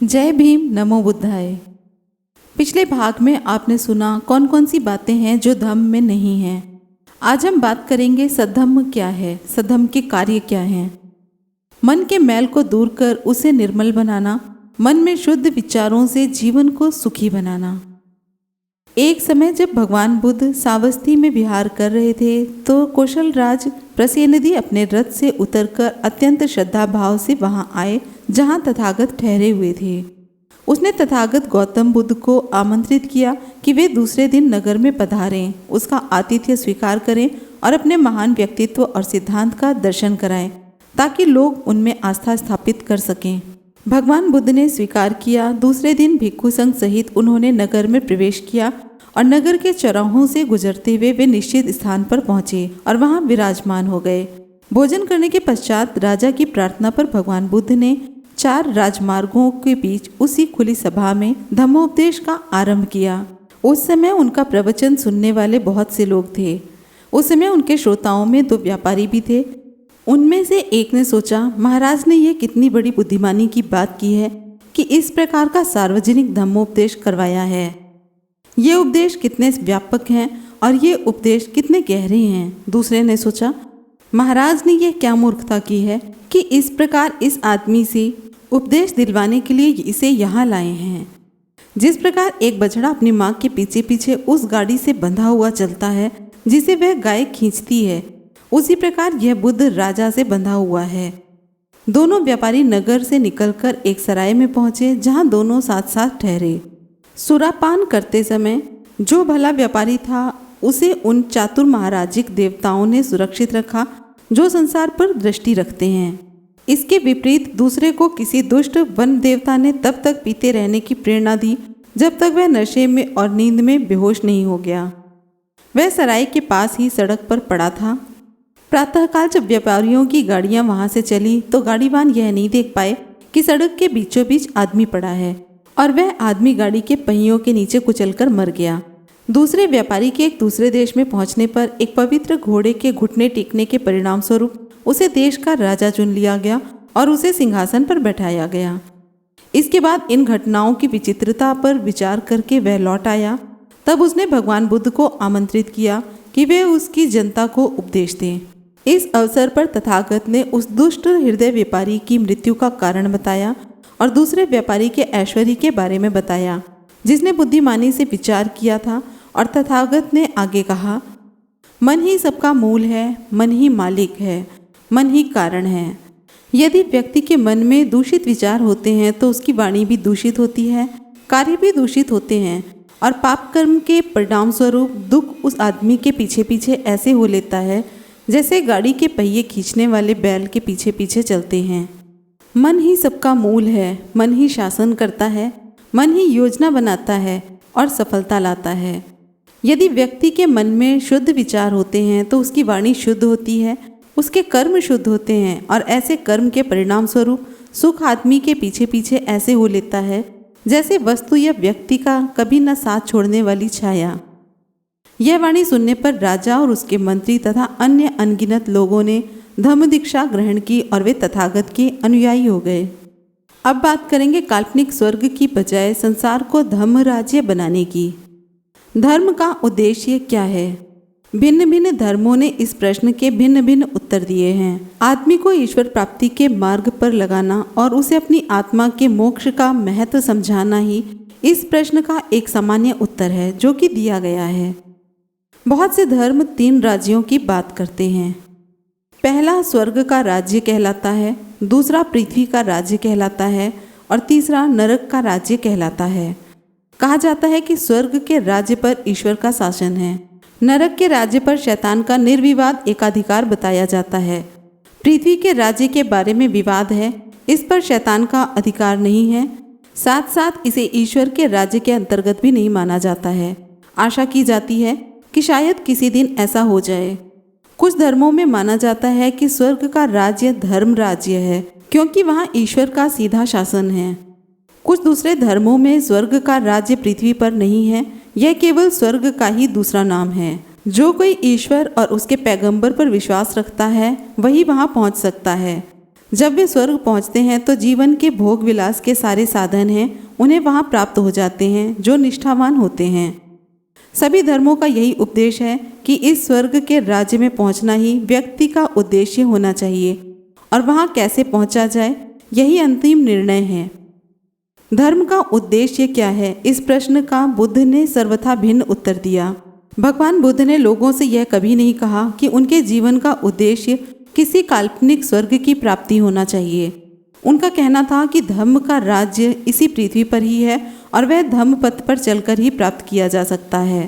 जय भीम, नमो बुद्धाय। पिछले भाग में आपने सुना कौन कौन सी बातें हैं जो धम्म में नहीं हैं। आज हम बात करेंगे सद्धम्म क्या है, सद्धम्म के कार्य क्या हैं। मन के मैल को दूर कर उसे निर्मल बनाना, मन में शुद्ध विचारों से जीवन को सुखी बनाना। एक समय जब भगवान बुद्ध सावस्ती में विहार कर रहे थे तो कौशल राज प्रसेनदि अपने रथ से उतरकर अत्यंत श्रद्धा भाव से वहां आए जहां तथागत ठहरे हुए थे। उसने तथागत गौतम बुद्ध को आमंत्रित किया कि वे दूसरे दिन नगर में पधारें, उसका आतिथ्य स्वीकार करें और अपने महान व्यक्तित्व और सिद्धांत का दर्शन कराएं ताकि लोग उनमें आस्था स्थापित कर सकें। भगवान बुद्ध ने स्वीकार किया। दूसरे दिन भिक्षु संघ सहित उन्होंने नगर में प्रवेश किया और नगर के चौराहों से गुजरते हुए वे निश्चित स्थान पर पहुंचे और वहां विराजमान हो गए। भोजन करने के पश्चात राजा की प्रार्थना पर भगवान बुद्ध ने 4 राजमार्गों के बीच उसी खुली सभा में धम्मोपदेश का आरंभ किया। उस समय उनका प्रवचन सुनने वाले बहुत से लोग थे। उस समय उनके श्रोताओं में 2 व्यापारी भी थे। उनमें से एक ने सोचा, महाराज ने यह कितनी बड़ी बुद्धिमानी की बात की है कि इस प्रकार का सार्वजनिक धम्मोपदेश करवाया है। ये उपदेश कितने व्यापक हैं और ये उपदेश कितने गहरे हैं। दूसरे ने सोचा, महाराज ने यह क्या मूर्खता की है कि इस प्रकार इस आदमी से उपदेश दिलवाने के लिए इसे यहाँ लाए हैं। जिस प्रकार एक बछड़ा अपनी माँ के पीछे पीछे उस गाड़ी से बंधा हुआ चलता है जिसे वह गाय खींचती है, उसी प्रकार यह बुद्ध राजा से बंधा हुआ है। दोनों व्यापारी नगर से निकलकर एक सराय में पहुंचे जहां दोनों साथ साथ ठहरे। सुरापान करते समय जो भला व्यापारी था उसे उन चातुर महाराजिक देवताओं ने सुरक्षित रखा जो संसार पर दृष्टि रखते हैं। इसके विपरीत दूसरे को किसी दुष्ट वन देवता ने तब तक पीते रहने की प्रेरणा दी जब तक वह नशे में और नींद में बेहोश नहीं हो गया। वह सराय के पास ही सड़क पर पड़ा था। प्रातःकाल जब व्यापारियों की गाड़ियां वहां से चली तो गाड़ीवान यह नहीं देख पाए कि सड़क के बीचों बीच आदमी पड़ा है और वह आदमी गाड़ी के पहियों के नीचे कुचलकर मर गया। दूसरे व्यापारी के एक दूसरे देश में पहुंचने पर एक पवित्र घोड़े के घुटने टेकने के परिणाम स्वरूप उसे देश का राजा चुन लिया गया और उसे सिंहासन पर बैठाया गया। इसके बाद इन घटनाओं की विचित्रता पर विचार करके वह लौट आया। तब उसने भगवान बुद्ध को आमंत्रित किया कि वे उसकी जनता को उपदेश दें। इस अवसर पर तथागत ने उस दुष्ट हृदय व्यापारी की मृत्यु का कारण बताया और दूसरे व्यापारी के ऐश्वर्य के बारे में बताया जिसने बुद्धिमानी से विचार किया था। और तथागत ने आगे कहा, मन ही सबका मूल है, मन ही मालिक है, मन ही कारण है। यदि व्यक्ति के मन में दूषित विचार होते हैं तो उसकी वाणी भी दूषित होती है, कार्य भी दूषित होते हैं और पाप कर्म के परिणाम स्वरूप दुख उस आदमी के पीछे पीछे ऐसे हो लेता है जैसे गाड़ी के पहिए खींचने वाले बैल के पीछे पीछे चलते हैं। मन ही सबका मूल है, मन ही शासन करता है, मन ही योजना बनाता है और सफलता लाता है। यदि व्यक्ति के मन में शुद्ध विचार होते हैं तो उसकी वाणी शुद्ध होती है, उसके कर्म शुद्ध होते हैं और ऐसे कर्म के परिणाम स्वरूप सुख आदमी के पीछे पीछे ऐसे हो लेता है जैसे वस्तु या व्यक्ति का कभी न साथ छोड़ने वाली छाया। यह वाणी सुनने पर राजा और उसके मंत्री तथा अन्य अनगिनत लोगों ने धम्म दीक्षा ग्रहण की और वे तथागत के अनुयायी हो गए। अब बात करेंगे काल्पनिक स्वर्ग की बजाय संसार को धम्म राज्य बनाने की। धर्म का उद्देश्य क्या है? भिन्न भिन्न धर्मों ने इस प्रश्न के भिन्न भिन्न उत्तर दिए हैं। आदमी को ईश्वर प्राप्ति के मार्ग पर लगाना और उसे अपनी आत्मा के मोक्ष का महत्व समझाना ही इस प्रश्न का एक सामान्य उत्तर है जो कि दिया गया है। बहुत से धर्म 3 राज्यों की बात करते हैं। पहला स्वर्ग का राज्य कहलाता है, दूसरा पृथ्वी का राज्य कहलाता है और तीसरा नरक का राज्य कहलाता है। कहा जाता है कि स्वर्ग के राज्य पर ईश्वर का शासन है, नरक के राज्य पर शैतान का निर्विवाद एकाधिकार बताया जाता है। पृथ्वी के राज्य के बारे में विवाद है, इस पर शैतान का अधिकार नहीं है। साथ साथ इसे ईश्वर के राज्य के अंतर्गत भी नहीं माना जाता है। आशा की जाती है कि शायद किसी दिन ऐसा हो जाए। कुछ धर्मों में माना जाता है कि स्वर्ग का राज्य धर्म राज्य है क्योंकि वहाँ ईश्वर का सीधा शासन है। कुछ दूसरे धर्मों में स्वर्ग का राज्य पृथ्वी पर नहीं है, यह केवल स्वर्ग का ही दूसरा नाम है। जो कोई ईश्वर और उसके पैगंबर पर विश्वास रखता है वही वहाँ पहुँच सकता है। जब वे स्वर्ग पहुंचते हैं तो जीवन के भोग विलास के सारे साधन हैं उन्हें वहां प्राप्त हो जाते हैं जो निष्ठावान होते हैं। सभी धर्मों का यही उपदेश है कि इस स्वर्ग के राज्य में पहुंचना ही व्यक्ति का उद्देश्य होना चाहिए और वहां कैसे पहुंचा जाए यही अंतिम निर्णय है। धर्म का उद्देश्य क्या है, इस प्रश्न का बुद्ध ने सर्वथा भिन्न उत्तर दिया। भगवान बुद्ध ने लोगों से यह कभी नहीं कहा कि उनके जीवन का उद्देश्य किसी काल्पनिक स्वर्ग की प्राप्ति होना चाहिए। उनका कहना था कि धर्म का राज्य इसी पृथ्वी पर ही है और वह धम्म पथ पर चलकर ही प्राप्त किया जा सकता है।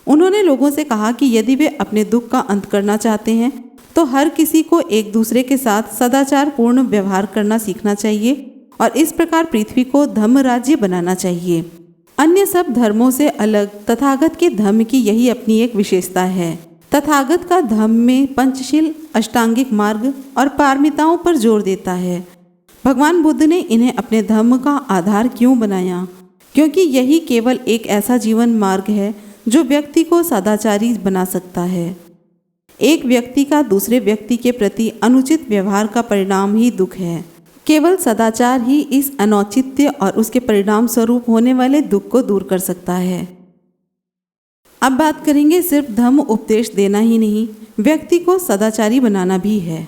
उन्होंने लोगों से कहा कि यदि वे अपने दुख का अंत करना चाहते हैं तो हर किसी को एक दूसरे के साथ सदाचार पूर्ण व्यवहार करना सीखना चाहिए और इस प्रकार पृथ्वी को धम्म राज्य बनाना चाहिए। अन्य सब धर्मों से अलग तथागत के धम्म की यही अपनी एक विशेषता है। तथागत का धम्म में पंचशील, अष्टांगिक मार्ग और पारमिताओं पर जोर देता है। भगवान बुद्ध ने इन्हें अपने धम्म का आधार क्यों बनाया? क्योंकि यही केवल एक ऐसा जीवन मार्ग है जो व्यक्ति को सदाचारी बना सकता है। एक व्यक्ति का दूसरे व्यक्ति के प्रति अनुचित व्यवहार का परिणाम ही दुख है। केवल सदाचार ही इस अनौचित्य और उसके परिणाम स्वरूप होने वाले दुख को दूर कर सकता है। अब बात करेंगे सिर्फ धम्म उपदेश देना ही नहीं, व्यक्ति को सदाचारी बनाना भी है।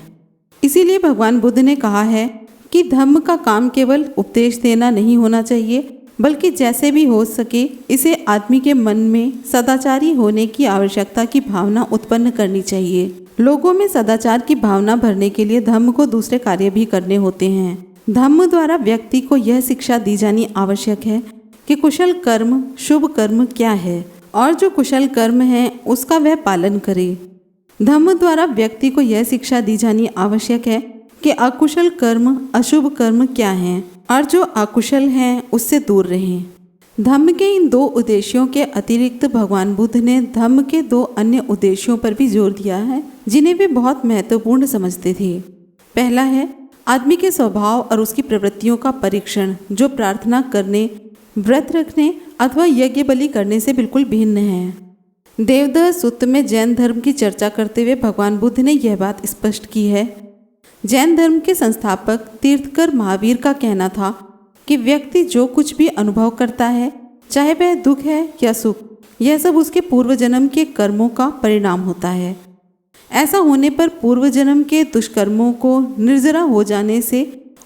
इसीलिए भगवान बुद्ध ने कहा है कि धम्म का काम केवल उपदेश देना नहीं होना चाहिए, बल्कि जैसे भी हो सके इसे आदमी के मन में सदाचारी होने की आवश्यकता की भावना उत्पन्न करनी चाहिए। लोगों में सदाचार की भावना भरने के लिए धम्म को दूसरे कार्य भी करने होते हैं। धम्म द्वारा व्यक्ति को यह शिक्षा दी जानी आवश्यक है कि कुशल कर्म, शुभ कर्म क्या है और जो कुशल कर्म है उसका वह पालन करे। धम्म द्वारा व्यक्ति को यह शिक्षा दी जानी आवश्यक है कि अकुशल कर्म, अशुभ कर्म क्या हैं और जो अकुशल हैं उससे दूर रहें। धम्म के इन दो उद्देश्यों के अतिरिक्त भगवान बुद्ध ने धम्म के दो अन्य उद्देश्यों पर भी जोर दिया है जिन्हें वे बहुत महत्वपूर्ण समझते थे। पहला है आदमी के स्वभाव और उसकी प्रवृत्तियों का परीक्षण, जो प्रार्थना करने, व्रत रखने अथवा यज्ञ बलि करने से बिल्कुल भिन्न है। देवदह सूत्र में जैन धर्म की चर्चा करते हुए भगवान बुद्ध ने यह बात स्पष्ट की है। जैन धर्म के संस्थापक तीर्थकर महावीर का कहना था कि व्यक्ति जो कुछ भी अनुभव करता है, चाहे वह दुख है या सुख, यह सब उसके पूर्व जन्म के कर्मों का परिणाम होता है। ऐसा होने पर पूर्व जन्म के दुष्कर्मों को निर्जरा हो जाने से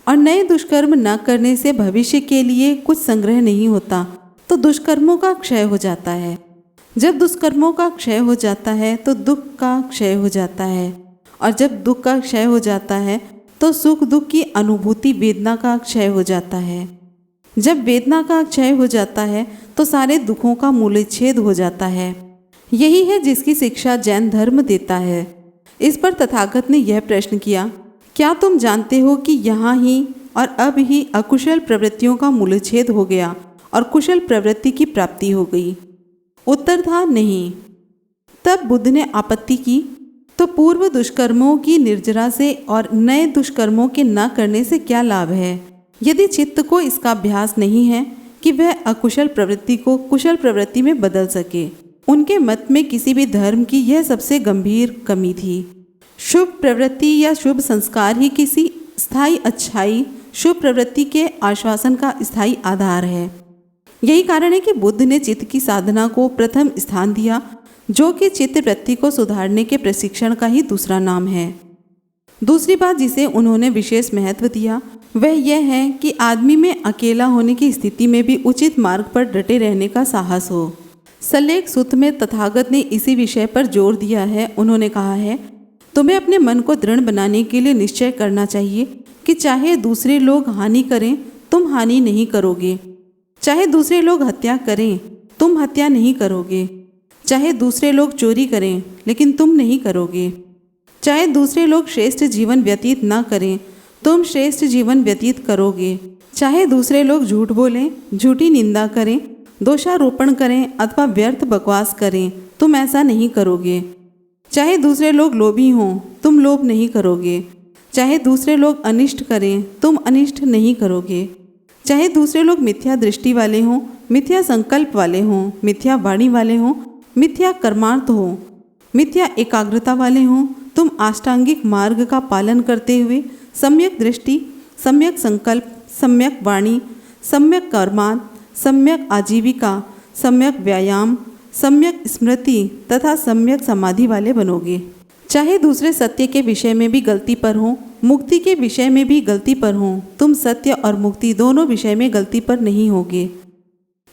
और नए दुष्कर्म न करने से भविष्य के लिए कुछ संग्रह नहीं होता, तो दुष्कर्मों का क्षय हो जाता है। जब दुष्कर्मों का क्षय हो जाता है तो दुख का क्षय हो जाता है, और जब दुख का क्षय हो जाता है तो सुख दुख की अनुभूति, वेदना का क्षय हो जाता है। जब वेदना का क्षय हो जाता है तो सारे दुखों का मूलच्छेद हो जाता है। यही है जिसकी शिक्षा जैन धर्म देता है। इस पर तथागत ने यह प्रश्न किया, क्या तुम जानते हो कि यहाँ ही और अब ही अकुशल प्रवृत्तियों का मूलच्छेद हो गया और कुशल प्रवृत्ति की प्राप्ति हो गई? उत्तर था नहीं। तब बुद्ध ने आपत्ति की, तो पूर्व दुष्कर्मों की निर्जरा से और नए दुष्कर्मों के न करने से क्या लाभ है? यदि चित्त को इसका अभ्यास नहीं है कि वह अकुशल प्रवृत्ति को कुशल प्रवृत्ति में बदल सके। उनके मत में किसी भी धर्म की यह सबसे गंभीर कमी थी। शुभ प्रवृत्ति या शुभ संस्कार ही किसी स्थायी अच्छाई, शुभ प्रवृत्ति के आश्वासन का स्थायी आधार है। यही कारण है कि बुद्ध ने चित्त की साधना को प्रथम स्थान दिया, जो कि चित्त वृत्ति को सुधारने के प्रशिक्षण का ही दूसरा नाम है। दूसरी बात जिसे उन्होंने विशेष महत्व दिया वह यह है कि आदमी में अकेला होने की स्थिति में भी उचित मार्ग पर डटे रहने का साहस हो। सल्लेख सूत्र में तथागत ने इसी विषय पर जोर दिया है। उन्होंने कहा है, तुम्हें अपने मन को दृढ़ बनाने के लिए निश्चय करना चाहिए कि चाहे दूसरे लोग हानि करें, तुम हानि नहीं करोगे। चाहे दूसरे लोग हत्या करें, तुम हत्या नहीं करोगे। चाहे दूसरे लोग चोरी करें, लेकिन तुम नहीं करोगे। चाहे दूसरे लोग श्रेष्ठ जीवन व्यतीत न करें, तुम श्रेष्ठ जीवन व्यतीत करोगे। चाहे दूसरे लोग झूठ बोलें, झूठी निंदा करें, दोषारोपण करें अथवा व्यर्थ बकवास करें, तुम ऐसा नहीं करोगे। चाहे दूसरे लोग लोभी हों, तुम लोभ नहीं करोगे। चाहे दूसरे लोग अनिष्ट करें, तुम अनिष्ट नहीं करोगे। चाहे दूसरे लोग मिथ्या दृष्टि वाले हों, मिथ्या संकल्प वाले हों, मिथ्या वाणी वाले हों, मिथ्या कर्मार्थ हो, मिथ्या एकाग्रता वाले हों, तुम अष्टांगिक मार्ग का पालन करते हुए सम्यक दृष्टि, सम्यक संकल्प, सम्यक वाणी, सम्यक कर्मांत, सम्यक आजीविका, सम्यक व्यायाम, सम्यक स्मृति तथा सम्यक समाधि वाले बनोगे। चाहे दूसरे सत्य के विषय में भी गलती पर हों, मुक्ति के विषय में भी गलती पर हों, तुम सत्य और मुक्ति दोनों विषय में गलती पर नहीं होगे।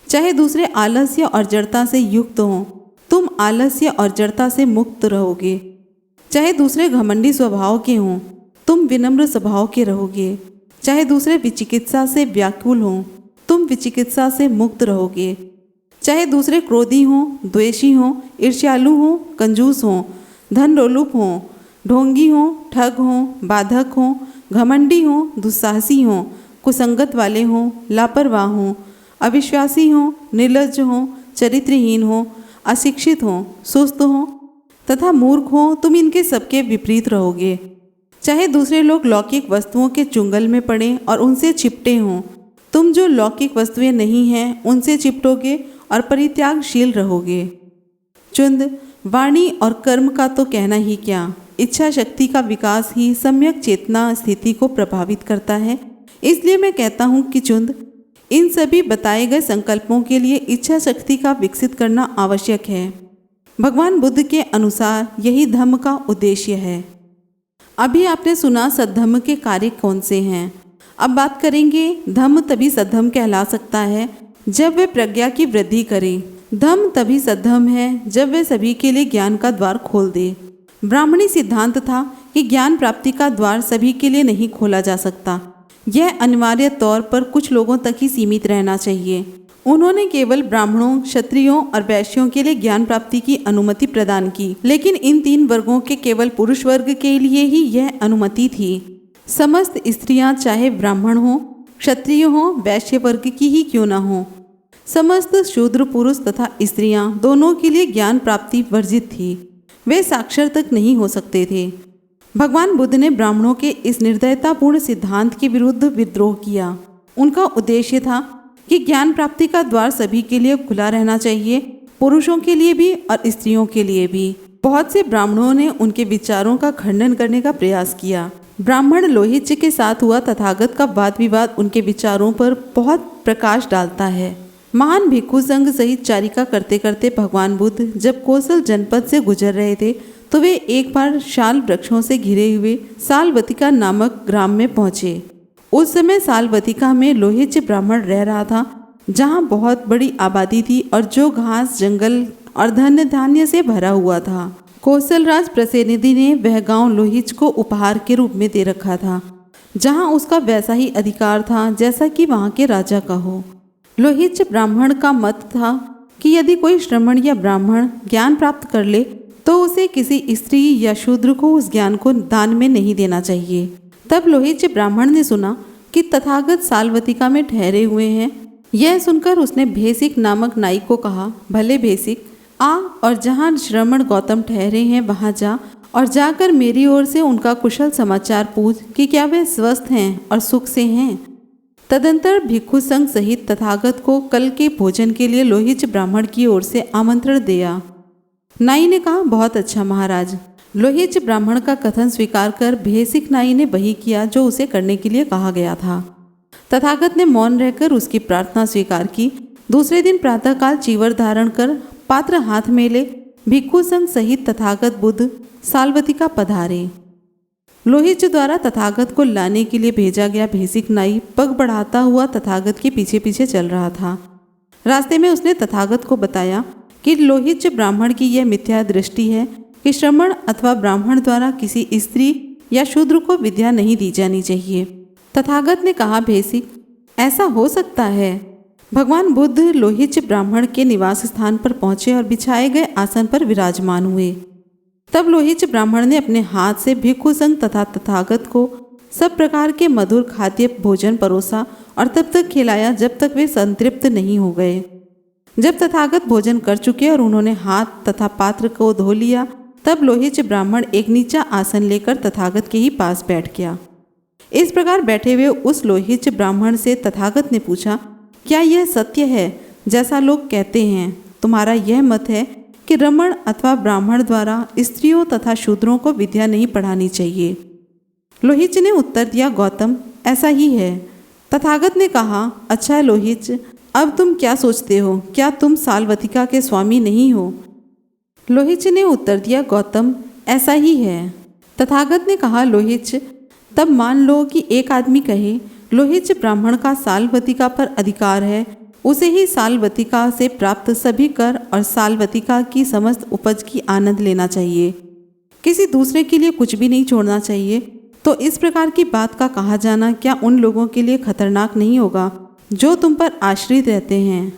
चाहे दूसरे आलस्य और जड़ता से युक्त हों, तुम आलस्य और जड़ता से मुक्त रहोगे। चाहे दूसरे घमंडी स्वभाव के हों, तुम विनम्र स्वभाव के रहोगे। चाहे दूसरे विचिकित्सा से व्याकुल हों, तुम विचिकित्सा से मुक्त रहोगे। चाहे दूसरे क्रोधी हों, द्वेषी हों, ईर्ष्यालु हों, कंजूस हों, धन लोलुप हों, ढोंगी हों, ठग हों, बाधक हों, घमंडी हों, दुस्साहसी हों, कुसंगत वाले हों, लापरवाह हों, अविश्वासी हों, निर्लज्ज हों, चरित्रहीन हों, अशिक्षित हों, सुस्त हों तथा मूर्ख हों, तुम इनके सबके विपरीत रहोगे। चाहे दूसरे लोग लौकिक वस्तुओं के चुंगल में पड़ें और उनसे चिपटे हों, तुम जो लौकिक वस्तुएं नहीं हैं उनसे चिपटोगे और परित्यागशील रहोगे। चुंद, वाणी और कर्म का तो कहना ही क्या, इच्छा शक्ति का विकास ही सम्यक चेतना स्थिति को प्रभावित करता है। इसलिए मैं कहता हूँ कि चुंद, इन सभी बताए गए संकल्पों के लिए इच्छा शक्ति का विकसित करना आवश्यक है। भगवान बुद्ध के अनुसार यही धम्म का उद्देश्य है। अभी आपने सुना सद्धम्म के कार्य कौन से हैं। अब बात करेंगे धम्म तभी सद्धम्म कहला सकता है जब वे प्रज्ञा की वृद्धि करे। धम्म तभी सद्धम्म है जब वे सभी के लिए ज्ञान का द्वार खोल दे। ब्राह्मणी सिद्धांत था कि ज्ञान प्राप्ति का द्वार सभी के लिए नहीं खोला जा सकता, यह अनिवार्य तौर पर कुछ लोगों तक ही सीमित रहना चाहिए। उन्होंने केवल ब्राह्मणों, क्षत्रियों और वैश्यों के लिए ज्ञान प्राप्ति की अनुमति प्रदान की, लेकिन इन 3 वर्गों के केवल पुरुष वर्ग के लिए ही यह अनुमति थी। समस्त स्त्रियां चाहे ब्राह्मण हो, क्षत्रिय हो, वैश्य वर्ग की ही क्यों न हो, समस्त शूद्र पुरुष तथा स्त्रियां दोनों के लिए ज्ञान प्राप्ति वर्जित थी। वे साक्षर तक नहीं हो सकते थे। भगवान बुद्ध ने ब्राह्मणों के इस निर्दयतापूर्ण सिद्धांत के विरुद्ध विद्रोह किया। उनका उद्देश्य था कि ज्ञान प्राप्ति का द्वार सभी के लिए खुला रहना चाहिए, पुरुषों के लिए भी और स्त्रियों के लिए भी। बहुत से ब्राह्मणों ने उनके विचारों का खंडन करने का प्रयास किया। ब्राह्मण लोहिच के साथ हुआ तथागत का वाद विवाद उनके विचारों पर बहुत प्रकाश डालता है। महान भिक्षु संघ सहित चारिका करते करते भगवान बुद्ध जब कौशल जनपद से गुजर रहे थे तो वे एक बार शाल वृक्षों से घिरे हुए सालवतिका नामक ग्राम में पहुंचे। उस समय सालवतिका में लोहिच ब्राह्मण रह रहा था, जहां बहुत बड़ी आबादी थी और जो घास, जंगल और धन्य धान्य से भरा हुआ था। कौशलराज प्रतिनिधि ने वह गांव लोहिच को उपहार के रूप में दे रखा था, जहां उसका वैसा ही अधिकार था जैसा कि वहां के राजा का हो। लोहिच ब्राह्मण का मत था कि यदि कोई श्रमण या ब्राह्मण ज्ञान प्राप्त कर ले तो उसे किसी स्त्री या शूद्र को उस ज्ञान को दान में नहीं देना चाहिए। तब लोहिच ब्राह्मण ने सुना कि तथागत सालवतिका में ठहरे हुए हैं। यह सुनकर उसने भेसिक नामक नाई को कहा, भले भेसिक, आ और जहाँ श्रमण गौतम ठहरे हैं वहाँ जा और जाकर मेरी ओर से उनका कुशल समाचार पूछ कि क्या वे स्वस्थ हैं और सुख से हैं। तदंतर भिक्षु संघ सहित तथागत को कल के भोजन के लिए लोहिच ब्राह्मण की ओर से आमंत्रण दिया। नाई ने कहा, बहुत अच्छा महाराज। लोहिच ब्राह्मण का कथन स्वीकार कर भेसिक नाई ने वही किया जो उसे करने के लिए कहा गया था। तथागत ने मौन रहकर उसकी प्रार्थना स्वीकार की। दूसरे दिन प्रातःकाल चीवर धारण कर पात्र हाथ में ले भिक्षु संघ सहित तथागत बुद्ध सालवतिका पधारे। लोहिच द्वारा तथागत को लाने के लिए भेजा गया भेसिक नाई पग बढ़ाता हुआ तथागत के पीछे पीछे चल रहा था। रास्ते में उसने तथागत को बताया कि लोहिच ब्राह्मण की यह मिथ्या दृष्टि है कि श्रमण अथवा ब्राह्मण द्वारा किसी स्त्री या शूद्र को विद्या नहीं दी जानी चाहिए। तथागत ने कहा, भेसिक, ऐसा हो सकता है। भगवान बुद्ध लोहिच ब्राह्मण के निवास स्थान पर पहुंचे और बिछाए गए आसन पर विराजमान हुए। तब लोहिच ब्राह्मण ने अपने हाथ से भिक्षु संघ तथा तथागत को सब प्रकार के मधुर खाद्य भोजन परोसा और तब तक खिलाया जब तक वे संतृप्त नहीं हो गए। जब तथागत भोजन कर चुके और उन्होंने हाथ तथा पात्र को धो लिया, तब लोहिच ब्राह्मण एक नीचा आसन लेकर तथागत के ही पास बैठ गया। इस प्रकार बैठे हुए उस लोहिच ब्राह्मण से तथागत ने पूछा, क्या यह सत्य है जैसा लोग कहते हैं? तुम्हारा यह मत है कि रमण अथवा ब्राह्मण द्वारा स्त्रियों तथा शूद्रों को विद्या नहीं पढ़ानी चाहिए। लोहिच ने उत्तर दिया, गौतम ऐसा ही है। तथागत ने कहा, अच्छा लोहिच, अब तुम क्या सोचते हो? क्या तुम सालवतिका के स्वामी नहीं हो? लोहिच ने उत्तर दिया, गौतम ऐसा ही है। तथागत ने कहा, लोहिच, तब मान लो कि एक आदमी कहे, लोहिच, ब्राह्मण का सालवतिका पर अधिकार है, उसे ही सालवतिका से प्राप्त सभी कर और सालवतिका की समस्त उपज की आनंद लेना चाहिए, किसी दूसरे के लिए कुछ भी नहीं छोड़ना चाहिए। तो इस प्रकार की बात का कहा जाना क्या उन लोगों के लिए खतरनाक नहीं होगा जो तुम पर आश्रित रहते हैं?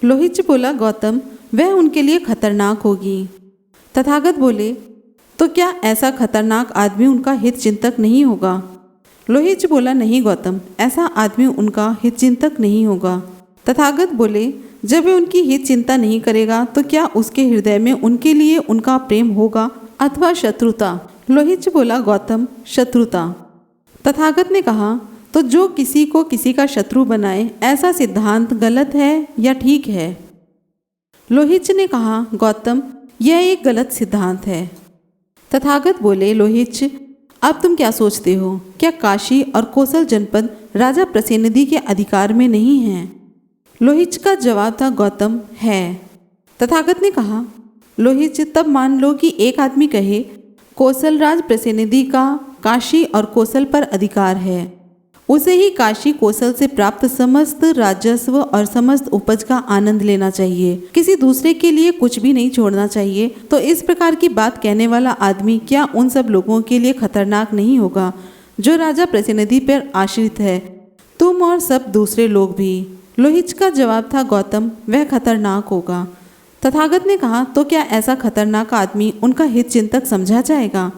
लोहिच बोला, गौतम वह उनके लिए खतरनाक होगी। तथागत बोले, तो क्या ऐसा खतरनाक आदमी उनका हित चिंतक नहीं होगा? लोहिच बोला, नहीं गौतम, ऐसा आदमी उनका हित चिंतक नहीं होगा। तथागत बोले, जब वह उनकी हित चिंता नहीं करेगा तो क्या उसके हृदय में उनके लिए उनका प्रेम होगा अथवा शत्रुता? लोहिच बोला, गौतम शत्रुता। तथागत ने कहा, तो जो किसी को किसी का शत्रु बनाए, ऐसा सिद्धांत गलत है या ठीक है? लोहिच ने कहा, गौतम यह एक गलत सिद्धांत है। तथागत बोले, लोहिच, अब तुम क्या सोचते हो? क्या काशी और कोसल जनपद राजा प्रसेनदि के अधिकार में नहीं हैं? लोहिच का जवाब था, गौतम है। तथागत ने कहा, लोहिच, तब मान लो कि एक आदमी कहे, कोसल राज प्रसेनदि का काशी और कोसल पर अधिकार है, उसे ही काशी कोसल से प्राप्त समस्त राजस्व और समस्त उपज का आनंद लेना चाहिए, किसी दूसरे के लिए कुछ भी नहीं छोड़ना चाहिए। तो इस प्रकार की बात कहने वाला आदमी क्या उन सब लोगों के लिए खतरनाक नहीं होगा जो राजा प्रसेनदि पर आश्रित है, तुम और सब दूसरे लोग भी? लोहिच का जवाब था, गौतम वह खतरनाक होगा। तथागत ने कहा, तो क्या ऐसा खतरनाक आदमी उनका हित चिंतक समझा जाएगा?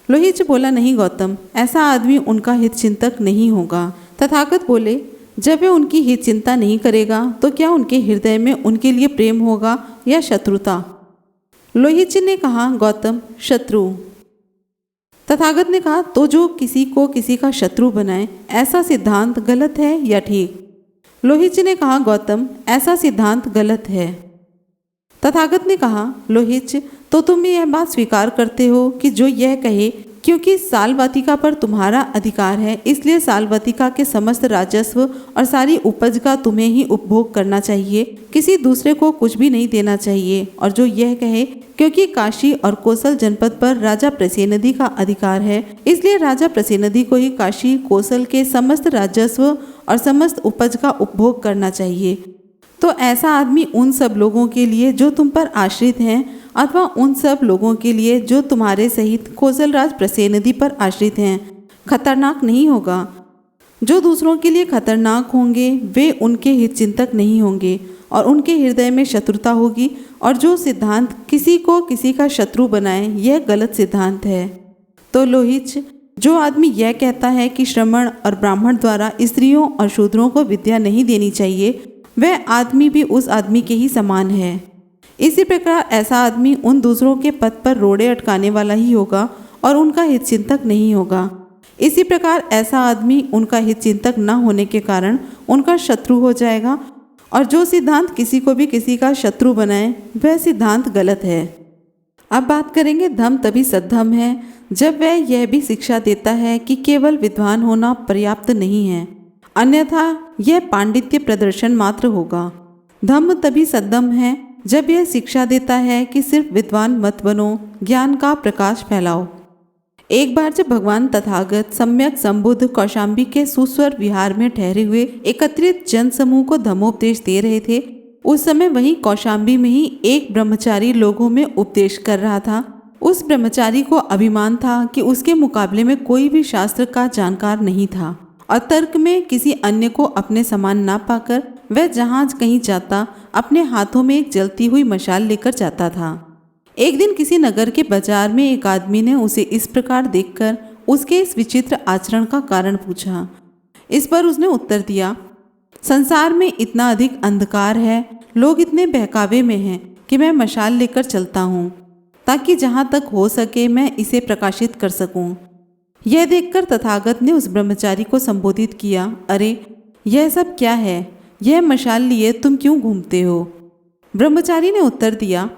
लोहिच बोला, नहीं गौतम, ऐसा आदमी उनका हित चिंतक नहीं होगा। तथागत बोले, जब वह उनकी हित चिंता नहीं करेगा तो क्या उनके हृदय में उनके लिए प्रेम होगा या शत्रुता? लोहिच ने कहा, गौतम शत्रु। तथागत ने कहा, तो जो किसी को किसी का शत्रु बनाए, ऐसा सिद्धांत गलत है या ठीक? लोहिच ने कहा, गौतम ऐसा सिद्धांत गलत है। तथागत ने कहा, लोहिच, तो तुम यह बात स्वीकार करते हो कि जो यह कहे, क्योंकि सालवतिका पर तुम्हारा अधिकार है, इसलिए सालवतिका के समस्त राजस्व और सारी उपज का तुम्हें ही उपभोग करना चाहिए, किसी दूसरे को कुछ भी नहीं देना चाहिए। और जो यह कहे, क्योंकि काशी और कोसल जनपद पर राजा प्रसेनदि का अधिकार है, इसलिए राजा प्रसेनदि को ही काशी कोसल के समस्त राजस्व और समस्त उपज का उपभोग करना चाहिए। तो ऐसा आदमी उन सब लोगों के लिए जो तुम पर आश्रित हैं, अथवा उन सब लोगों के लिए जो तुम्हारे सहित कोसल राज प्रसेनदि पर आश्रित हैं, खतरनाक नहीं होगा। जो दूसरों के लिए खतरनाक होंगे वे उनके हित चिंतक नहीं होंगे और उनके हृदय में शत्रुता होगी। और जो सिद्धांत किसी को किसी का शत्रु बनाए, यह गलत सिद्धांत है। तो लोहिच, जो आदमी यह कहता है कि श्रमण और ब्राह्मण द्वारा स्त्रियों और शूद्रों को विद्या नहीं देनी चाहिए, वह आदमी भी उस आदमी के ही समान है। इसी प्रकार ऐसा आदमी उन दूसरों के पद पर रोड़े अटकाने वाला ही होगा और उनका हित चिंतक नहीं होगा। इसी प्रकार ऐसा आदमी उनका हित चिंतक न होने के कारण उनका शत्रु हो जाएगा। और जो सिद्धांत किसी को भी किसी का शत्रु बनाए, वह सिद्धांत गलत है। अब बात करेंगे, धम्म तभी सद्धम्म है जब वह यह भी शिक्षा देता है कि केवल विद्वान होना पर्याप्त नहीं है, अन्यथा यह पांडित्य प्रदर्शन मात्र होगा। धम्म तभी सद्धम्म है जब यह शिक्षा देता है कि सिर्फ विद्वान मत बनो, ज्ञान का प्रकाश फैलाओ। एक बार जब भगवान तथागत सम्यक संबुद्ध कौशाम्बी के सुस्वर विहार में ठहरे हुए एकत्रित जन समूह को धम्मोपदेश दे रहे थे, उस समय वहीं कौशाम्बी में ही एक ब्रह्मचारी लोगों में उपदेश कर रहा था। उस ब्रह्मचारी को अभिमान था कि उसके मुकाबले में कोई भी शास्त्र का जानकार नहीं था और तर्क में किसी अन्य को अपने समान ना पाकर वह जहाँ कहीं जाता अपने हाथों में एक जलती हुई मशाल लेकर जाता था। एक दिन किसी नगर के बाजार में एक आदमी ने उसे इस प्रकार देखकर उसके इस विचित्र आचरण का कारण पूछा। इस पर उसने उत्तर दिया, संसार में इतना अधिक अंधकार है, लोग इतने बहकावे में हैं कि मैं मशाल लेकर चलता हूँ ताकि जहाँ तक हो सके मैं इसे प्रकाशित कर सकूँ। यह देखकर तथागत ने उस ब्रह्मचारी को संबोधित किया, अरे यह सब क्या है? यह मशाल लिए तुम क्यों घूमते हो? ब्रह्मचारी ने उत्तर दिया,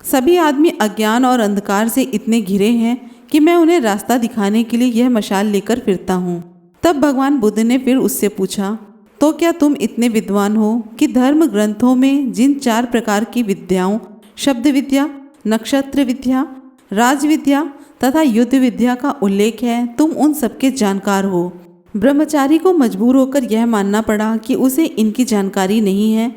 सभी आदमी अज्ञान और अंधकार से इतने घिरे हैं कि मैं उन्हें रास्ता दिखाने के लिए यह मशाल लेकर फिरता हूँ। तब भगवान बुद्ध ने फिर उससे पूछा, तो क्या तुम इतने विद्वान हो कि धर्म ग्रंथों में जिन 4 प्रकार की विद्याओं, शब्द विद्या, नक्षत्र विद्या, राजविद्या तथा युद्ध विद्या का उल्लेख है, तुम उन सबके जानकार हो। ब्रह्मचारी को मजबूर होकर यह मानना पड़ा कि उसे इनकी जानकारी नहीं है।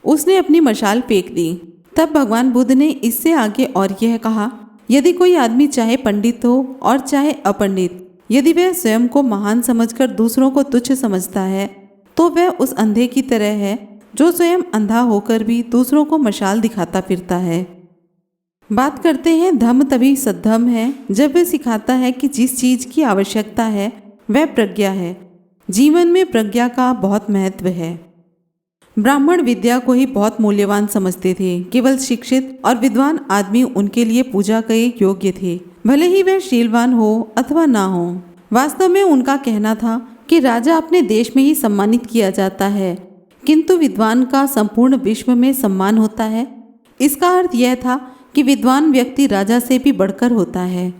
उसने अपनी मशाल फेंक दी। तब भगवान बुद्ध ने इससे आगे और यह कहा, यदि कोई आदमी चाहे पंडित हो और चाहे अपंडित, यदि वह स्वयं को महान समझकर दूसरों को तुच्छ समझता है, तो वह उस अंधे की तरह है जो स्वयं अंधा होकर भी दूसरों को मशाल दिखाता फिरता है। बात करते हैं धम्म तभी सद्धम्म है जब वह सिखाता है कि जिस चीज की आवश्यकता है वह प्रज्ञा है। जीवन में प्रज्ञा का बहुत महत्व है। ब्राह्मण विद्या को ही बहुत मूल्यवान समझते थे। केवल शिक्षित और विद्वान आदमी उनके लिए पूजा के योग्य थे, भले ही वह शीलवान हो अथवा ना हो। वास्तव में उनका कहना था कि राजा अपने देश में ही सम्मानित किया जाता है, किंतु विद्वान का संपूर्ण विश्व में सम्मान होता है। इसका अर्थ यह था कि विद्वान व्यक्ति राजा से भी बढ़कर होता है।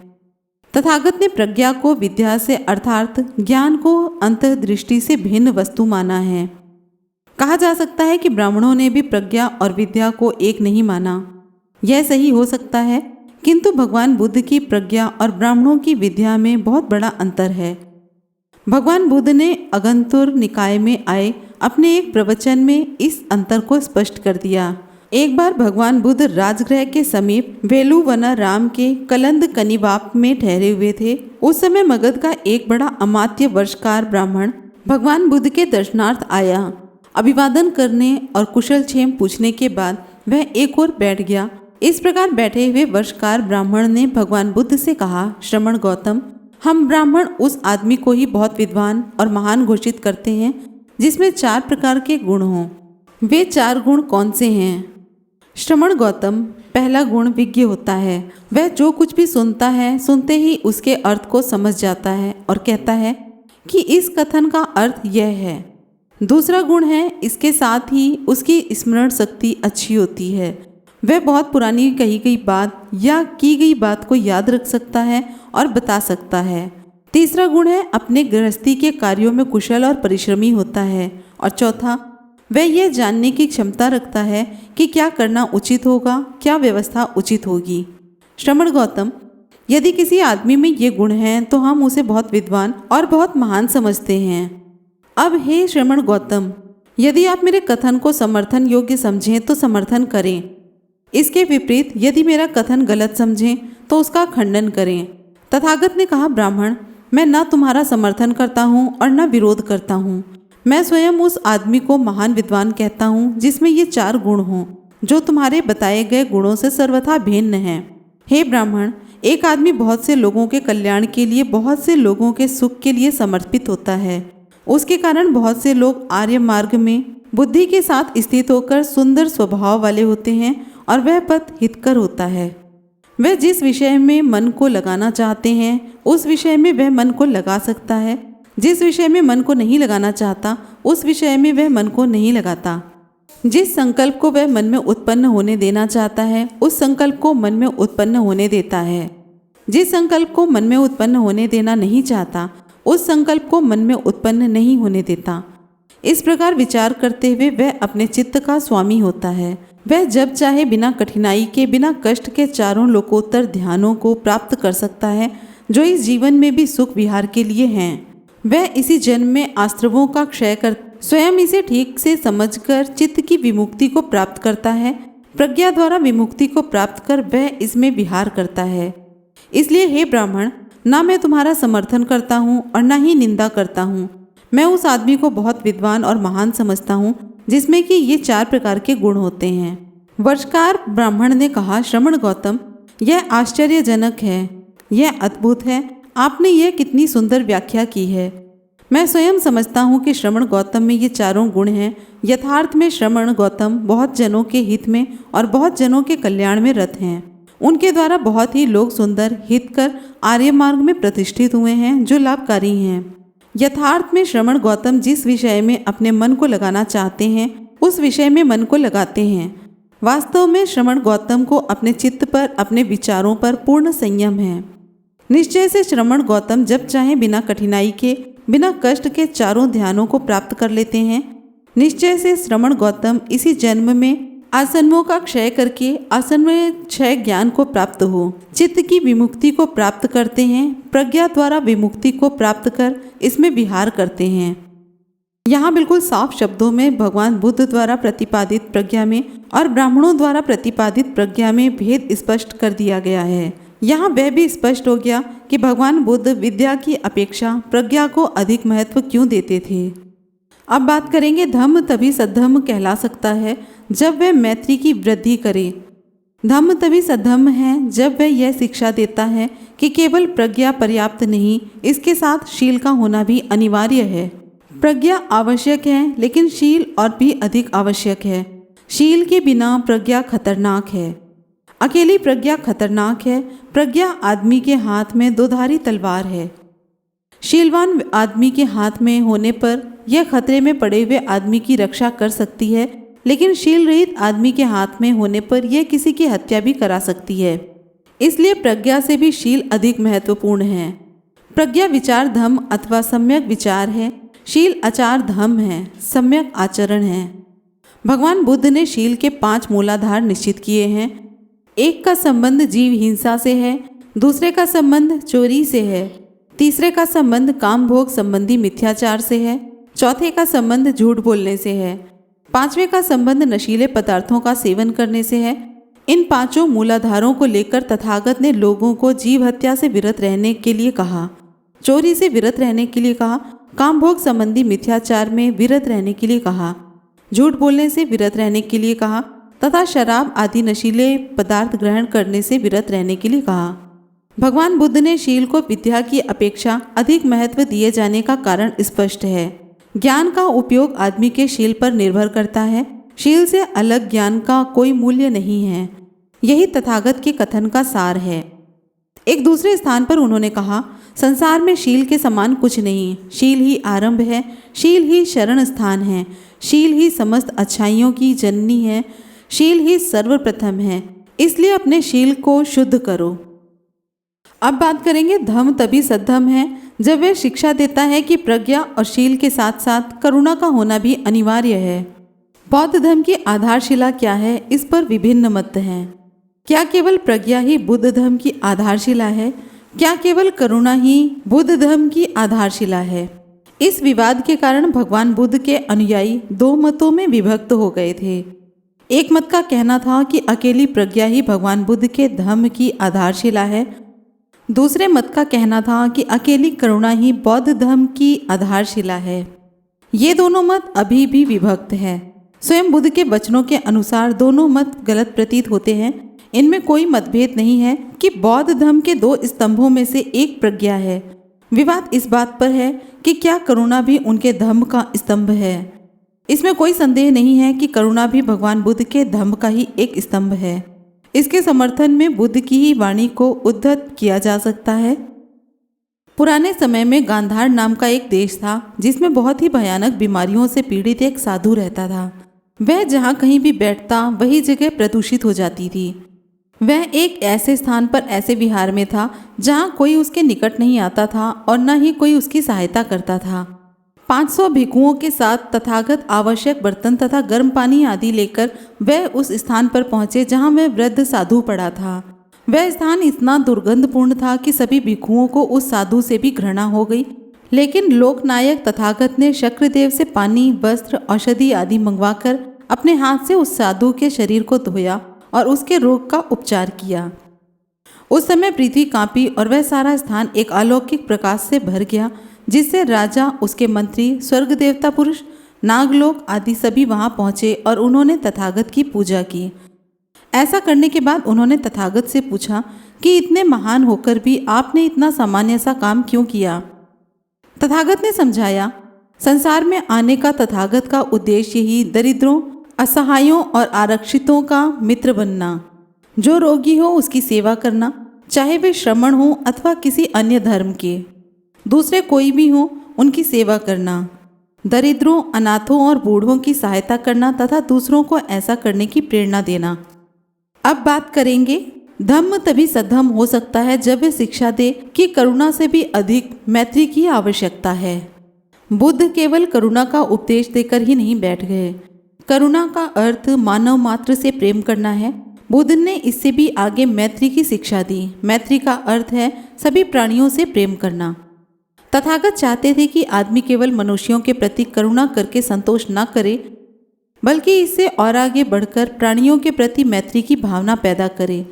तथागत ने प्रज्ञा को विद्या से अर्थात ज्ञान को अंतर्दृष्टि से भिन्न वस्तु माना है। कहा जा सकता है कि ब्राह्मणों ने भी प्रज्ञा और विद्या को एक नहीं माना। यह सही हो सकता है, किंतु भगवान बुद्ध की प्रज्ञा और ब्राह्मणों की विद्या में बहुत बड़ा अंतर है। भगवान बुद्ध ने अगंतुर निकाय में आए अपने एक प्रवचन में इस अंतर को स्पष्ट कर दिया। एक बार भगवान बुद्ध राजगृह के समीप वेलुवनाराम के कलंद कनिवाप में ठहरे हुए थे। उस समय मगध का एक बड़ा अमात्य वर्षकार ब्राह्मण भगवान बुद्ध के दर्शनार्थ आया। अभिवादन करने और कुशल क्षेम पूछने के बाद वह एक ओर बैठ गया। इस प्रकार बैठे हुए वर्षकार ब्राह्मण ने भगवान बुद्ध से कहा, श्रमण गौतम, हम ब्राह्मण उस आदमी को ही बहुत विद्वान और महान घोषित करते हैं जिसमें 4 प्रकार के गुण हों। वे 4 गुण कौन से हैं? श्रमण गौतम, पहला गुण विज्ञ होता है। वह जो कुछ भी सुनता है, सुनते ही उसके अर्थ को समझ जाता है और कहता है कि इस कथन का अर्थ यह है। दूसरा गुण है, इसके साथ ही उसकी स्मरण शक्ति अच्छी होती है। वह बहुत पुरानी कही गई बात या की गई बात को याद रख सकता है और बता सकता है। तीसरा गुण है, अपने गृहस्थी के कार्यों में कुशल और परिश्रमी होता है। और चौथा, वह यह जानने की क्षमता रखता है कि क्या करना उचित होगा, क्या व्यवस्था उचित होगी। श्रमण गौतम, यदि किसी आदमी में ये गुण हैं तो हम उसे बहुत विद्वान और बहुत महान समझते हैं। अब हे श्रमण गौतम, यदि आप मेरे कथन को समर्थन योग्य समझें तो समर्थन करें। इसके विपरीत यदि मेरा कथन गलत समझें तो उसका खंडन करें। तथागत ने कहा, ब्राह्मण, मैं न तुम्हारा समर्थन करता हूँ और न विरोध करता हूँ। मैं स्वयं उस आदमी को महान विद्वान कहता हूँ जिसमें ये 4 गुण हों, जो तुम्हारे बताए गए गुणों से सर्वथा भिन्न हैं। हे ब्राह्मण, एक आदमी बहुत से लोगों के कल्याण के लिए, बहुत से लोगों के सुख के लिए समर्पित होता है। उसके कारण बहुत से लोग आर्य मार्ग में बुद्धि के साथ स्थित होकर सुंदर स्वभाव वाले होते हैं और वह पथ हितकर होता है। वह जिस विषय में मन को लगाना चाहते हैं उस विषय में वह मन को लगा सकता है। जिस विषय में मन को नहीं लगाना चाहता उस विषय में वह मन को नहीं लगाता। जिस संकल्प को वह मन में उत्पन्न होने देना चाहता है उस संकल्प को मन में उत्पन्न होने देता है। जिस संकल्प को मन में उत्पन्न होने देना नहीं चाहता उस संकल्प को मन में उत्पन्न नहीं होने देता। इस प्रकार विचार करते हुए वह अपने चित्त का स्वामी होता है। वह जब चाहे बिना कठिनाई के, बिना कष्ट के चारों लोकोत्तर ध्यानों को प्राप्त कर सकता है जो इस जीवन में भी सुख विहार के लिए हैं। वह इसी जन्म में आश्रवों का क्षय कर स्वयं इसे ठीक से समझकर चित्त की विमुक्ति को प्राप्त करता है। प्रज्ञा द्वारा विमुक्ति को प्राप्त कर वह इसमें विहार करता है। इसलिए हे ब्राह्मण, ना मैं तुम्हारा समर्थन करता हूँ और ना ही निंदा करता हूँ। मैं उस आदमी को बहुत विद्वान और महान समझता हूँ जिसमें कि ये 4 प्रकार के गुण होते हैं। वर्षकार ब्राह्मण ने कहा, श्रमण गौतम, यह आश्चर्यजनक है, यह अद्भुत है। आपने यह कितनी सुंदर व्याख्या की है। मैं स्वयं समझता हूँ कि श्रमण गौतम में ये 4 गुण हैं। यथार्थ में श्रमण गौतम बहुत जनों के हित में और बहुत जनों के कल्याण में रत हैं। उनके द्वारा बहुत ही लोग सुंदर हितकर आर्य मार्ग में प्रतिष्ठित हुए हैं जो लाभकारी हैं। यथार्थ में श्रमण गौतम जिस विषय में अपने मन को लगाना चाहते हैं उस विषय में मन को लगाते हैं। वास्तव में श्रमण गौतम को अपने चित्त पर, अपने विचारों पर पूर्ण संयम है। निश्चय से श्रमण गौतम जब चाहे बिना कठिनाई के, बिना कष्ट के चारों ध्यानों को प्राप्त कर लेते हैं। निश्चय से श्रमण गौतम इसी जन्म में आसन्नों का क्षय करके आसन्न क्षय ज्ञान को प्राप्त हो चित्त की विमुक्ति को प्राप्त करते हैं। प्रज्ञा द्वारा विमुक्ति को प्राप्त कर इसमें विहार करते हैं। यहाँ बिल्कुल साफ शब्दों में भगवान बुद्ध द्वारा प्रतिपादित प्रज्ञा में और ब्राह्मणों द्वारा प्रतिपादित प्रज्ञा में भेद स्पष्ट कर दिया गया है। यहाँ वह भी स्पष्ट हो गया कि भगवान बुद्ध विद्या की अपेक्षा प्रज्ञा को अधिक महत्व क्यों देते थे। अब बात करेंगे धम्म तभी सद्धम्म कहला सकता है जब वह मैत्री की वृद्धि करे। धम्म तभी सद्धम्म है जब वह यह शिक्षा देता है कि केवल प्रज्ञा पर्याप्त नहीं, इसके साथ शील का होना भी अनिवार्य है। प्रज्ञा आवश्यक है लेकिन शील और भी अधिक आवश्यक है। शील के बिना प्रज्ञा खतरनाक है। अकेली प्रज्ञा खतरनाक है। प्रज्ञा आदमी के हाथ में दोधारी तलवार है। शीलवान आदमी के हाथ में होने पर यह खतरे में पड़े हुए आदमी की रक्षा कर सकती है, लेकिन शील रहित आदमी के हाथ में होने पर यह किसी की हत्या भी करा सकती है। इसलिए प्रज्ञा से भी शील अधिक महत्वपूर्ण है। प्रज्ञा विचार धम्म अथवा सम्यक विचार है। शील आचार धम्म है, सम्यक आचरण है। भगवान बुद्ध ने शील के 5 मूलाधार निश्चित किए हैं। एक का संबंध जीव हिंसा से है, दूसरे का संबंध चोरी से है, तीसरे का संबंध काम भोग संबंधी मिथ्याचार से है, चौथे का संबंध झूठ बोलने से है, पांचवें का संबंध नशीले पदार्थों का सेवन करने से है। इन 5 मूलाधारों को लेकर तथागत ने लोगों को जीव हत्या से विरत रहने के लिए कहा, चोरी से विरत रहने के लिए कहा, काम भोग संबंधी मिथ्याचार में विरत रहने के लिए कहा, झूठ बोलने से विरत रहने के लिए कहा तथा शराब आदि नशीले पदार्थ ग्रहण करने से विरत रहने के लिए कहा। भगवान बुद्ध ने शील को विद्या की अपेक्षा अधिक महत्व दिए जाने का कारण स्पष्ट है। ज्ञान का उपयोग आदमी के शील पर निर्भर करता है। शील से अलग ज्ञान का कोई मूल्य नहीं है। यही तथागत के कथन का सार है। एक दूसरे स्थान पर उन्होंने कहा, संसार में शील के समान कुछ नहीं। शील ही आरंभ है, शील ही शरण स्थान है, शील ही समस्त अच्छाइयों की जननी है, शील ही सर्वप्रथम है। इसलिए अपने शील को शुद्ध करो। अब बात करेंगे धम्म तभी सद्धम्म है जब वह शिक्षा देता है कि प्रज्ञा और शील के साथ साथ करुणा का होना भी अनिवार्य है। बौद्ध धर्म की आधारशिला क्या है, इस पर विभिन्न मत हैं। क्या केवल प्रज्ञा ही बुद्ध धर्म की आधारशिला है? क्या केवल करुणा ही बुद्ध धर्म की आधारशिला है? इस विवाद के कारण भगवान बुद्ध के अनुयायी 2 मतों में विभक्त हो गए थे। एक मत का कहना था कि अकेली प्रज्ञा ही भगवान बुद्ध के धर्म की आधारशिला है। दूसरे मत का कहना था कि अकेली करुणा ही बौद्ध धर्म की आधारशिला है। ये दोनों मत अभी भी विभक्त हैं। स्वयं बुद्ध के वचनों के अनुसार दोनों मत गलत प्रतीत होते हैं। इनमें कोई मतभेद नहीं है कि बौद्ध धर्म के 2 स्तंभों में से एक प्रज्ञा है। विवाद इस बात पर है कि क्या करुणा भी उनके धर्म का स्तंभ है। इसमें कोई संदेह नहीं है कि करुणा भी भगवान बुद्ध के धर्म का ही एक स्तंभ है। इसके समर्थन में बुद्ध की ही वाणी को उद्धत किया जा सकता है। पुराने समय में गांधार नाम का एक देश था जिसमें बहुत ही भयानक बीमारियों से पीड़ित एक साधु रहता था। वह जहाँ कहीं भी बैठता वही जगह प्रदूषित हो जाती थी। वह एक ऐसे स्थान पर ऐसे विहार में था जहाँ कोई उसके निकट नहीं आता था और न ही कोई उसकी सहायता करता था। 500 भिक्षुओं के साथ तथागत आवश्यक बर्तन तथा गर्म पानी आदि लेकर वह उस स्थान पर पहुँचे जहाँ वह वृद्ध साधु पड़ा था। वह स्थान इतना दुर्गंधपूर्ण था कि सभी भिक्षुओं को उस साधु से भी घृणा हो गई। लेकिन लोकनायक तथागत ने शक्रदेव से पानी, वस्त्र, औषधि आदि मंगवाकर अपने हाथ से उस साधु के शरीर को धोया और उसके रोग का उपचार किया। उस समय पृथ्वी कांपी और वह सारा स्थान एक अलौकिक प्रकाश से भर गया, जिससे राजा, उसके मंत्री, स्वर्ग देवता पुरुष, नागलोक आदि सभी वहां पहुंचे और उन्होंने तथागत की पूजा की। ऐसा करने के बाद उन्होंने तथागत से पूछा कि इतने महान होकर भी आपने इतना सामान्य सा काम क्यों किया। तथागत ने समझाया, संसार में आने का तथागत का उद्देश्य ही दरिद्रों, असहायों और आरक्षितों का मित्र बनना। जो रोगी हो उसकी सेवा करना, चाहे वे श्रमण हो अथवा किसी अन्य धर्म के। दूसरे कोई भी हो उनकी सेवा करना। दरिद्रों, अनाथों और बूढ़ों की सहायता करना तथा दूसरों को ऐसा करने की प्रेरणा देना। अब बात करेंगे धम्म तभी सद्धम हो सकता है जब वे शिक्षा दे कि करुणा से भी अधिक मैत्री की आवश्यकता है। बुद्ध केवल करुणा का उपदेश देकर ही नहीं बैठ गए। करुणा का अर्थ मानव मात्र से प्रेम करना है। बुद्ध ने इससे भी आगे मैत्री की शिक्षा दी। मैत्री का अर्थ है सभी प्राणियों से प्रेम करना। तथागत चाहते थे कि आदमी केवल मनुष्यों के प्रति करुणा करके संतोष न करे, बल्कि इससे और आगे बढ़कर प्राणियों के प्रति मैत्री की भावना पैदा करे।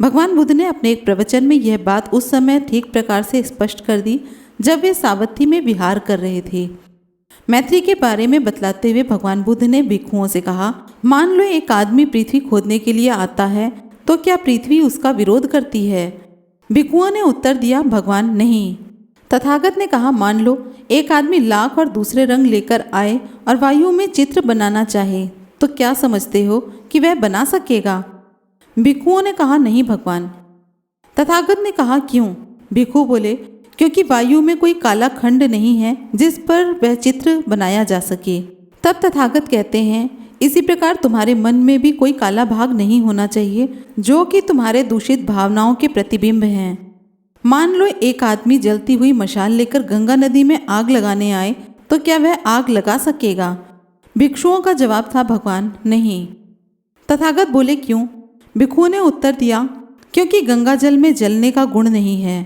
भगवान बुद्ध ने अपने एक प्रवचन में यह बात उस समय ठीक प्रकार से स्पष्ट कर दी जब वे सावत्ती में विहार कर रहे थे। मैत्री के बारे में बतलाते हुए भगवान बुद्ध ने भिक्षुओं से कहा, मान लो एक आदमी पृथ्वी खोदने के लिए आता है, तो क्या पृथ्वी उसका विरोध करती है? भिक्षुओं ने उत्तर दिया, भगवान नहीं। तथागत ने कहा, मान लो एक आदमी लाख और दूसरे रंग लेकर आए और वायु में चित्र बनाना चाहे, तो क्या समझते हो कि वह बना सकेगा? भिक्षुओं ने कहा, नहीं भगवान। तथागत ने कहा, क्यों? भिक्षु बोले, क्योंकि वायु में कोई काला खंड नहीं है जिस पर वह चित्र बनाया जा सके। तब तथागत कहते हैं, इसी प्रकार तुम्हारे मन में भी कोई काला भाग नहीं होना चाहिए जो कि तुम्हारे दूषित भावनाओं के प्रतिबिंब हैं। मान लो एक आदमी जलती हुई मशाल लेकर गंगा नदी में आग लगाने आए, तो क्या वह आग लगा सकेगा? भिक्षुओं का जवाब था, भगवान नहीं। तथागत बोले, क्यों? भिक्षुओं ने उत्तर दिया, क्योंकि गंगा जल में जलने का गुण नहीं है।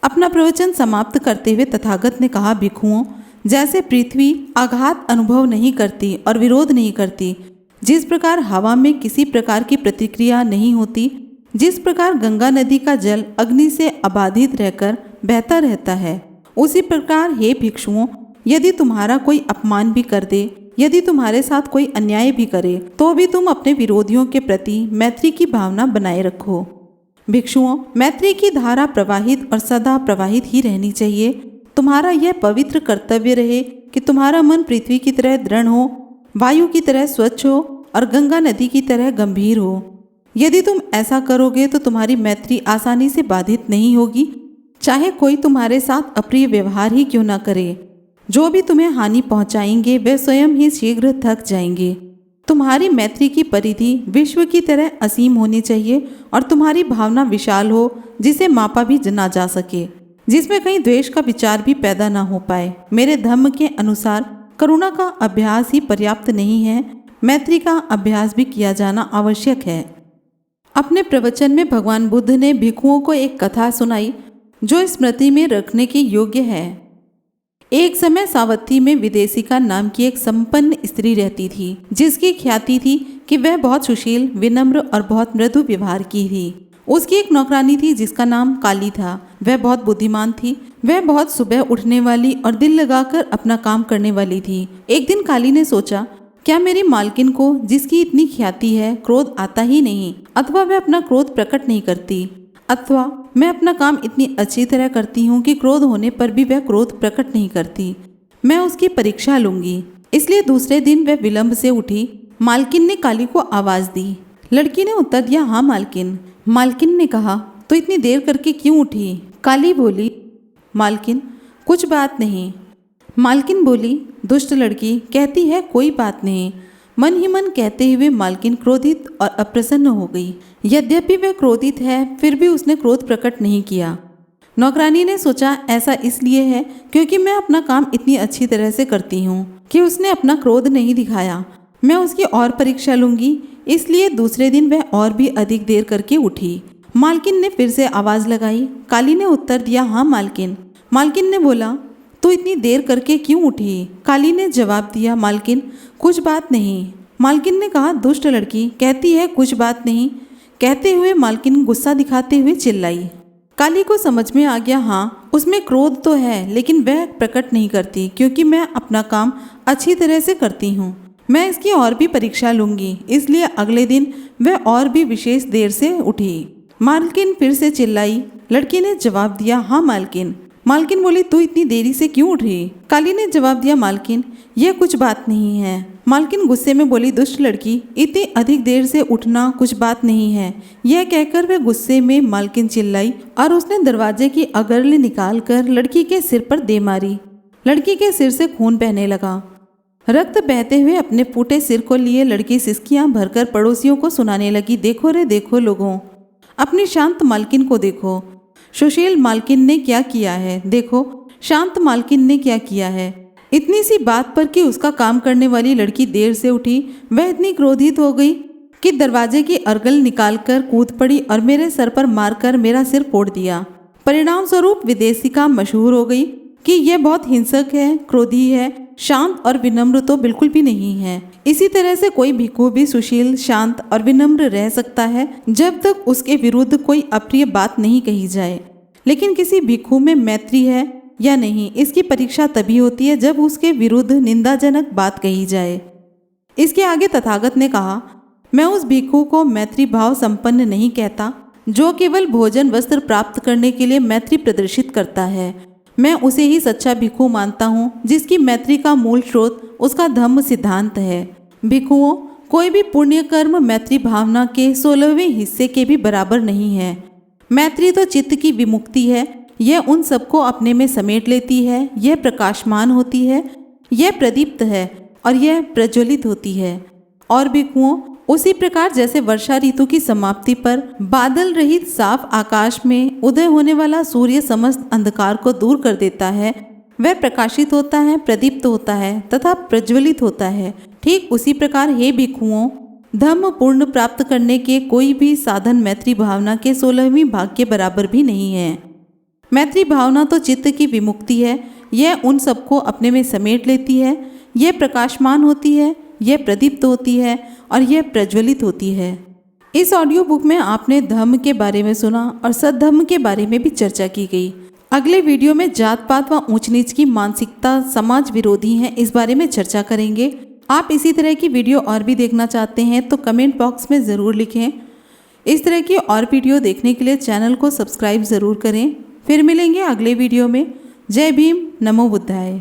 अपना प्रवचन समाप्त करते हुए तथागत ने कहा, भिक्षुओं, जैसे पृथ्वी आघात अनुभव नहीं करती और विरोध नहीं करती, जिस प्रकार हवा में किसी प्रकार की प्रतिक्रिया नहीं होती, जिस प्रकार गंगा नदी का जल अग्नि से अबाधित रहकर बहता रहता है, उसी प्रकार हे भिक्षुओं, यदि तुम्हारा कोई अपमान भी कर दे, यदि तुम्हारे साथ कोई अन्याय भी करे, तो भी तुम अपने विरोधियों के प्रति मैत्री की भावना बनाए रखो। भिक्षुओं, मैत्री की धारा प्रवाहित और सदा प्रवाहित ही रहनी चाहिए। तुम्हारा यह पवित्र कर्तव्य रहे कि तुम्हारा मन पृथ्वी की तरह दृढ़ हो, वायु की तरह स्वच्छ हो और गंगा नदी की तरह गंभीर हो। यदि तुम ऐसा करोगे तो तुम्हारी मैत्री आसानी से बाधित नहीं होगी, चाहे कोई तुम्हारे साथ अप्रिय व्यवहार ही क्यों न करे। जो भी तुम्हें हानि पहुंचाएंगे वे स्वयं ही शीघ्र थक जाएंगे। तुम्हारी मैत्री की परिधि विश्व की तरह असीम होनी चाहिए और तुम्हारी भावना विशाल हो, जिसे मापा भी ना जा सके, जिसमें कहीं द्वेष का विचार भी पैदा ना हो पाए। मेरे धर्म के अनुसार करुणा का अभ्यास ही पर्याप्त नहीं है, मैत्री का अभ्यास भी किया जाना आवश्यक है। अपने प्रवचन में भगवान बुद्ध ने भिक्षुओं को एक कथा सुनाई जो स्मृति में रखने के योग्य है। एक समय सावत्ती में विदेशिका नाम की एक संपन्न स्त्री रहती थी, जिसकी ख्याति थी कि वह बहुत सुशील, विनम्र और बहुत मृदु व्यवहार की थी। उसकी एक नौकरानी थी जिसका नाम काली था। वह बहुत बुद्धिमान थी। वह बहुत सुबह उठने वाली और दिल लगाकर अपना काम करने वाली थी। एक दिन काली ने सोचा, क्या मेरी मालकिन को, जिसकी इतनी ख्याति है, क्रोध आता ही नहीं, अथवा वह अपना क्रोध प्रकट नहीं करती, अथवा मैं अपना काम इतनी अच्छी तरह करती हूँ कि क्रोध होने पर भी वह क्रोध प्रकट नहीं करती। मैं उसकी परीक्षा लूंगी। इसलिए दूसरे दिन वह विलंब से उठी। मालकिन ने काली को आवाज दी। लड़की ने उत्तर दिया, हाँ मालकिन। मालकिन ने कहा, तो इतनी देर करके क्यों उठी? काली बोली, मालकिन कुछ बात नहीं। मालकिन बोली, दुष्ट लड़की, कहती है कोई बात नहीं। मन ही मन कहते हुए मालकिन क्रोधित और अप्रसन्न हो गई। यद्यपि वह क्रोधित है, फिर भी उसने क्रोध प्रकट नहीं किया। नौकरानी ने सोचा, ऐसा इसलिए है क्योंकि मैं अपना काम इतनी अच्छी तरह से करती हूँ कि उसने अपना क्रोध नहीं दिखाया। मैं उसकी और परीक्षा लूंगी। इसलिए दूसरे दिन वह और भी अधिक देर करके उठी। मालकिन ने फिर से आवाज लगाई। काली ने उत्तर दिया, हाँ मालकिन। मालकिन ने बोला, तो इतनी देर करके क्यों उठी? काली ने जवाब दिया, मालकिन कुछ बात नहीं। मालकिन ने कहा, दुष्ट लड़की, कहती है कुछ बात नहीं। कहते हुए मालकिन गुस्सा दिखाते हुए चिल्लाई। काली को समझ में आ गया, हाँ उसमें क्रोध तो है, लेकिन वह प्रकट नहीं करती क्योंकि मैं अपना काम अच्छी तरह से करती हूँ। मैं इसकी और भी परीक्षा लूंगी। इसलिए अगले दिन वह और भी विशेष देर से उठी। मालकिन फिर से चिल्लाई। लड़की ने जवाब दिया, हाँ मालकिन। मालकिन बोली, तू इतनी देरी से क्यों उठी? काली ने जवाब दिया, मालकिन यह कुछ बात नहीं है। मालकिन गुस्से में बोली, दुष्ट लड़की, इतनी अधिक देर से उठना कुछ बात नहीं है। यह कहकर वह गुस्से में मालकिन चिल्लाई और उसने दरवाजे की अगरली निकाल कर लड़की के सिर पर दे मारी। लड़की के सिर से खून बहने लगा। रक्त बहते हुए अपने फूटे सिर को लिए लड़की सिसकियां भरकर पड़ोसियों को सुनाने लगी, देखो रे देखो लोगों, अपनी शांत मालकिन को देखो। सुशील मालकिन ने क्या किया है, देखो शांत मालकिन ने क्या किया है। इतनी सी बात पर कि उसका काम करने वाली लड़की देर से उठी, वह इतनी क्रोधित हो गई कि दरवाजे की अर्गल निकालकर कूद पड़ी और मेरे सर पर मारकर मेरा सिर फोड़ दिया। परिणाम स्वरूप विदेशिका मशहूर हो गई कि यह बहुत हिंसक है, क्रोधी है, शांत और विनम्र तो बिल्कुल भी नहीं है। इसी तरह से कोई भिक्खु भी सुशील, शांत और विनम्र रह सकता है जब तक उसके विरुद्ध कोई अप्रिय बात नहीं कही जाए। लेकिन किसी भिक्खु में मैत्री है या नहीं, इसकी परीक्षा तभी होती है जब उसके विरुद्ध निंदाजनक बात कही जाए। इसके आगे तथागत ने कहा, मैं उस भिक्खु को मैत्री भाव संपन्न नहीं कहता जो केवल भोजन वस्त्र प्राप्त करने के लिए मैत्री प्रदर्शित करता है। मैं उसे ही सच्चा भिक्खु मानता हूँ जिसकी मैत्री का मूल स्रोत उसका धम्म सिद्धांत है। भिक्खुओं, कोई भी पुण्य कर्म मैत्री भावना के 16वें हिस्से के भी बराबर नहीं है। मैत्री तो चित्त की विमुक्ति है, यह उन सबको अपने में समेट लेती है, यह प्रकाशमान होती है, यह प्रदीप्त है और यह प्रज्वलित होती है। और भिक्खुओं, उसी प्रकार जैसे वर्षा ऋतु की समाप्ति पर बादल रहित साफ आकाश में उदय होने वाला सूर्य समस्त अंधकार को दूर कर देता है, वह प्रकाशित होता है, प्रदीप्त होता है तथा प्रज्वलित होता है। ठीक उसी प्रकार हे भिक्खुओं, धम्म पूर्ण प्राप्त करने के कोई भी साधन मैत्री भावना के 16वीं भाग के बराबर भी नहीं है। मैत्री भावना तो चित्त की विमुक्ति है, यह उन सबको अपने में समेट लेती है, यह प्रकाशमान होती है, यह प्रदीप्त होती है और यह प्रज्वलित होती है। इस ऑडियो बुक में आपने धम्म के बारे में सुना और सद्धम्म के बारे में भी चर्चा की गई। अगले वीडियो में जात पात व ऊंच नीच की मानसिकता समाज विरोधी है, इस बारे में चर्चा करेंगे। आप इसी तरह की वीडियो और भी देखना चाहते हैं तो कमेंट बॉक्स में ज़रूर लिखें। इस तरह की और वीडियो देखने के लिए चैनल को सब्सक्राइब ज़रूर करें। फिर मिलेंगे अगले वीडियो में। जय भीम, नमो बुद्धाय।